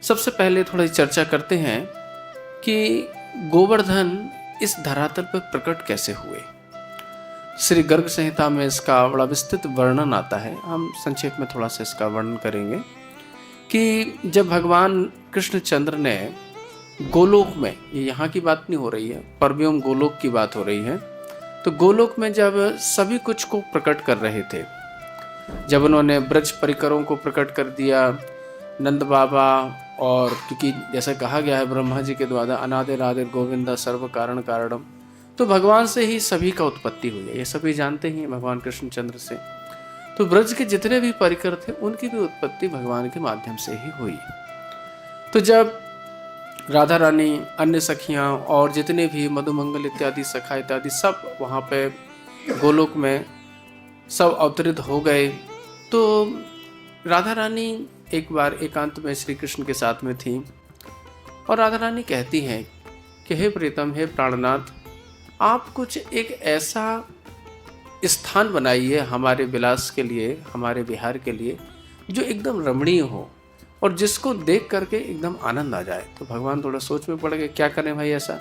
सबसे पहले थोड़ी चर्चा करते हैं कि गोवर्धन इस धरातल पर प्रकट कैसे हुए। श्री गर्ग संहिता में इसका बड़ा विस्तृत वर्णन आता है। हम संक्षेप में थोड़ा सा इसका वर्णन करेंगे कि जब भगवान कृष्णचंद्र ने गोलोक में, ये यहाँ की बात नहीं हो रही है, परव्योम गोलोक की बात हो रही है, तो गोलोक में जब सभी कुछ को प्रकट कर रहे थे, जब उन्होंने ब्रज परिकरों को प्रकट कर दिया, नंद बाबा, और क्योंकि जैसे कहा गया है ब्रह्मा जी के द्वारा अनादिर आदिर गोविंदा सर्व कारण कारणम, तो भगवान से ही सभी का उत्पत्ति हुई है, ये सभी जानते ही भगवान कृष्णचंद्र से। तो ब्रज के जितने भी परिकर थे उनकी भी उत्पत्ति भगवान के माध्यम से ही हुई। तो जब राधा रानी, अन्य सखियाँ और जितने भी मधुमंगल इत्यादि सखा इत्यादि सब वहाँ पे गोलोक में सब अवतरित हो गए, तो राधा रानी एक बार एकांत में श्री कृष्ण के साथ में थी और राधा रानी कहती हैं कि हे प्रीतम, हे प्राणनाथ, आप कुछ एक ऐसा स्थान बनाइए हमारे विलास के लिए, हमारे विहार के लिए, जो एकदम रमणीय हो और जिसको देख करके एकदम आनंद आ जाए। तो भगवान थोड़ा सोच में पड़ गए, क्या करें भाई ऐसा।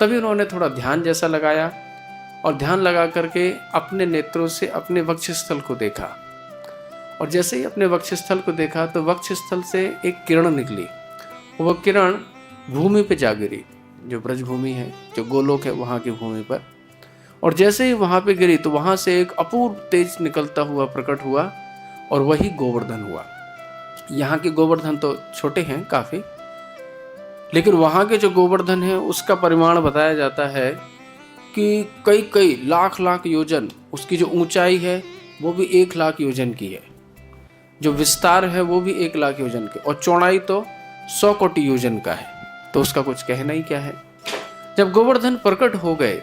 तभी उन्होंने थोड़ा ध्यान जैसा लगाया और ध्यान लगा करके अपने नेत्रों से अपने वक्षस्थल को देखा, और जैसे ही अपने वक्षस्थल को देखा तो वक्षस्थल से एक किरण निकली। वह किरण भूमि पे जा गिरी, जो ब्रज भूमि है, जो गोलोक है वहाँ की भूमि पर, और जैसे ही वहाँ पे गिरी तो वहाँ से एक अपूर्व तेज निकलता हुआ प्रकट हुआ और वही गोवर्धन हुआ। यहाँ के गोवर्धन तो छोटे हैं काफ़ी, लेकिन वहाँ के जो गोवर्धन है उसका परिमाण बताया जाता है कि कई कई लाख लाख योजन, उसकी जो ऊंचाई है वो भी 1 लाख योजन की है, जो विस्तार है वो भी 1 लाख योजन के, और चौड़ाई तो 100 कोटि योजन का है। तो उसका कुछ कहना ही क्या है। जब गोवर्धन प्रकट हो गए,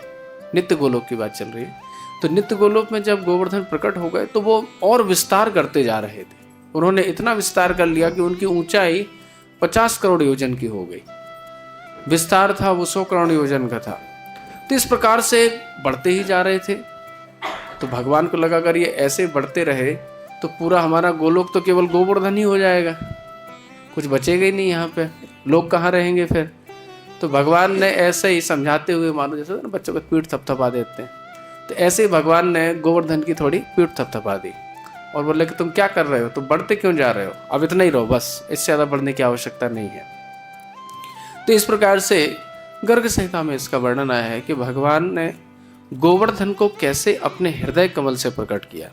नित्य गोलोक की बात चल रही है, तो नित्य गोलोक में जब गोवर्धन प्रकट हो गए तो वो और विस्तार करते जा रहे थे। उन्होंने इतना विस्तार कर लिया कि उनकी ऊंचाई 50 करोड़ योजन की हो गई, विस्तार था वो 100 करोड़ योजन का था। तो इस प्रकार से बढ़ते ही जा रहे थे। तो भगवान को लगा अगर ये ऐसे बढ़ते रहे तो पूरा हमारा गोलोक तो केवल गोवर्धन ही हो जाएगा, कुछ बचेगा ही नहीं, यहाँ पे लोग कहाँ रहेंगे फिर। तो भगवान ने ऐसे ही समझाते हुए, मानो जैसे ना बच्चों को पीठ थपथपा देते हैं, तो ऐसे ही भगवान ने गोवर्धन की थोड़ी पीठ थपथपा दी और बोले कि तुम क्या कर रहे हो, तुम बढ़ते क्यों जा रहे हो, अब इतना ही रहो बस, इससे ज़्यादा बढ़ने की आवश्यकता नहीं है। तो इस प्रकार से गर्ग संहिता में इसका वर्णन आया है कि भगवान ने गोवर्धन को कैसे अपने हृदय कमल से प्रकट किया।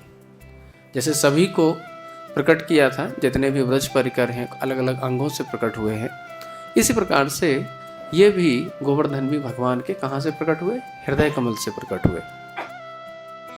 जैसे सभी को प्रकट किया था, जितने भी ब्रज परिकर हैं अलग अलग अंगों से प्रकट हुए हैं, इसी प्रकार से ये भी गोवर्धन भी भगवान के कहाँ से प्रकट हुए, हृदय कमल से प्रकट हुए।